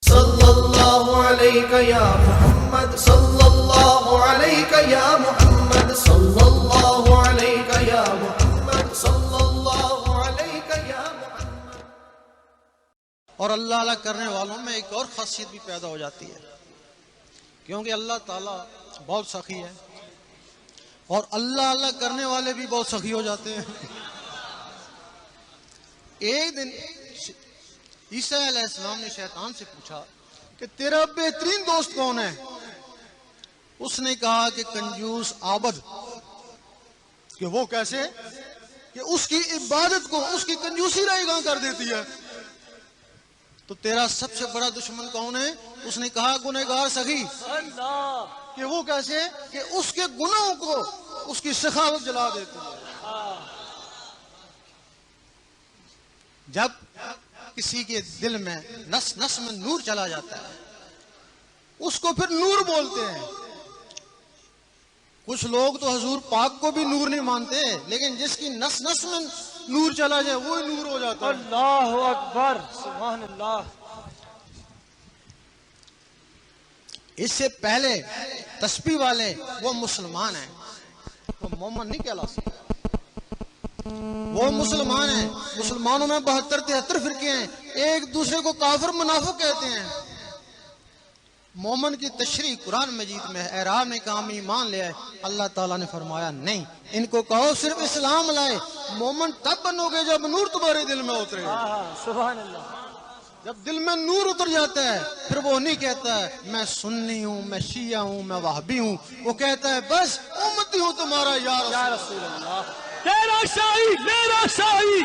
صلی اللہ علیہ یا محمد، صلی اللہ علیہ یا محمد، صلی اللہ علیہ یا محمد، صلی اللہ علیہ یا محمد۔ اور اللہ اللہ کرنے والوں میں ایک اور خاصیت بھی پیدا ہو جاتی ہے، کیونکہ اللہ تعالیٰ بہت سخی ہے اور اللہ اللہ کرنے والے بھی بہت سخی ہو جاتے ہیں۔ ایک دن عیسیٰ علیہ السلام نے شیطان سے پوچھا کہ تیرا بہترین دوست کون ہے؟ اس نے کہا کہ کنجوس عابد۔ کہ وہ کیسے؟ کہ اس کی عبادت کو اس کی کنجوسی رائیگاں کر دیتی ہے۔ تو تیرا سب سے بڑا دشمن کون ہے؟ اس نے کہا گنہگار سخی۔ کہ وہ کیسے؟ کہ اس کے گناہوں کو اس کی سخاوت جلا دیتی ہے۔ جب کسی کے دل میں نس نس میں نور چلا جاتا ہے اس کو پھر نور بولتے ہیں۔ کچھ لوگ تو حضور پاک کو بھی نور نہیں مانتے، لیکن جس کی نس نس میں نور چلا جائے وہ نور ہو جاتا ہے۔ اللہ اکبر، سبحان اللہ۔ اس سے پہلے تسبیح والے وہ مسلمان ہیں، وہ مومن نہیں کہلا سکتے۔ وہ مسلمان ہیں، مسلمانوں میں 72-73 فرقے ہیں، ایک دوسرے کو کافر منافق کہتے ہیں۔ مومن کی تشریح قرآن مجید میں ہے۔ اعراب نے کہا ہم ایمان لے آئے، اللہ تعالیٰ نے فرمایا نہیں، ان کو کہو صرف اسلام لائے۔ مومن تب بنو گے جب نور تمہارے دل میں اترے۔ سبحان اللہ۔ جب دل میں نور اتر جاتا ہے پھر وہ نہیں کہتا ہے میں سنی ہوں، میں شیعہ ہوں، میں وہابی ہوں، وہ کہتا ہے بس امتی ہوں تمہارا یا رسول اللہ۔ تیرا شاہی میرا شاہی،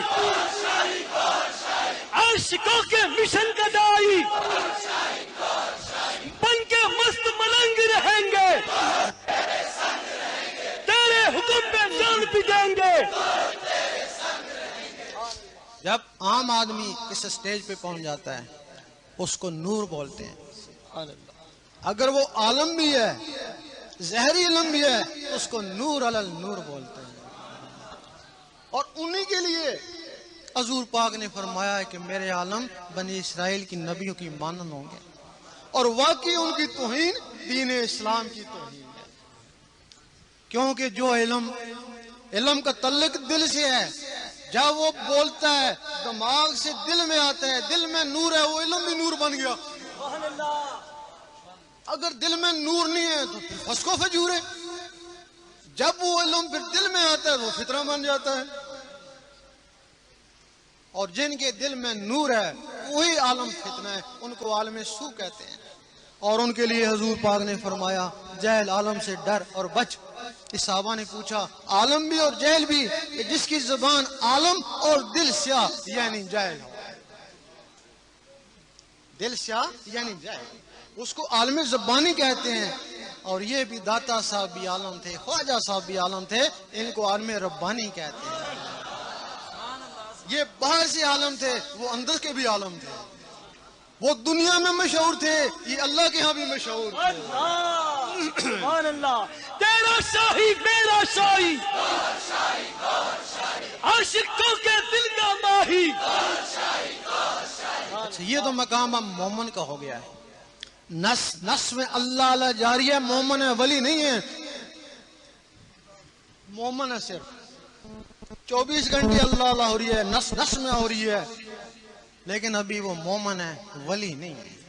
عاشقوں کے مشن کا دائی، بن کے مست ملنگ رہیں گے، تیرے حکم پہ جان بھی دیں گے۔ جب عام آدمی اس سٹیج پہ پہنچ جاتا ہے اس کو نور بولتے ہیں۔ اگر وہ عالم بھی ہے، ظاہری علم بھی ہے، اس کو نور علی النور بولتے ہیں۔ اور انہی کے لیے حضور پاک نے فرمایا ہے کہ میرے عالم بنی اسرائیل کی نبیوں کی مانند ہوں گے، اور واقعی ان کی توہین دین اسلام کی توہین ہے، کیونکہ جو علم کا تعلق دل سے ہے، جب وہ بولتا ہے دماغ سے دل میں آتا ہے، دل میں نور ہے، وہ علم بھی نور بن گیا۔ اگر دل میں نور نہیں ہے تو پھر فسق و فجور ہے۔ جب وہ علم پھر دل میں آتا ہے وہ فطرہ بن جاتا ہے۔ اور جن کے دل میں نور ہے وہی عالم فتنہ ہے، ان کو عالم سو کہتے ہیں۔ اور ان کے لیے حضور پاک نے فرمایا جہل عالم سے ڈر اور بچ۔ اس صحابہ نے پوچھا عالم بھی اور جہل بھی، کہ جس کی زبان عالم اور دل سیاہ یعنی جاہل ہو۔ دل سیاہ یعنی جاہل، اس کو عالم زبانی کہتے ہیں۔ اور یہ بھی داتا صاحب بھی عالم تھے، خواجہ صاحب بھی عالم تھے، ان کو عالم ربانی کہتے ہیں۔ یہ باہر سے عالم تھے، وہ اندر کے بھی عالم تھے۔ وہ دنیا میں مشہور تھے، یہ اللہ کے ہاں بھی مشہور تھے۔ سبحان اللہ۔ تیرا شاہی میرا شاہی، عاشقوں کے دل کا ماہی۔ اچھا یہ تو مقام اب مومن کا ہو گیا ہے۔ نس میں اللہ اللہ جاری ہے، مومن ہے، ولی نہیں ہے۔ مومن ہے صرف 24 گھنٹے اللہ اللہ ہو رہی ہے، نس میں ہو رہی ہے، لیکن ابھی وہ مومن ہے، ولی نہیں ہے۔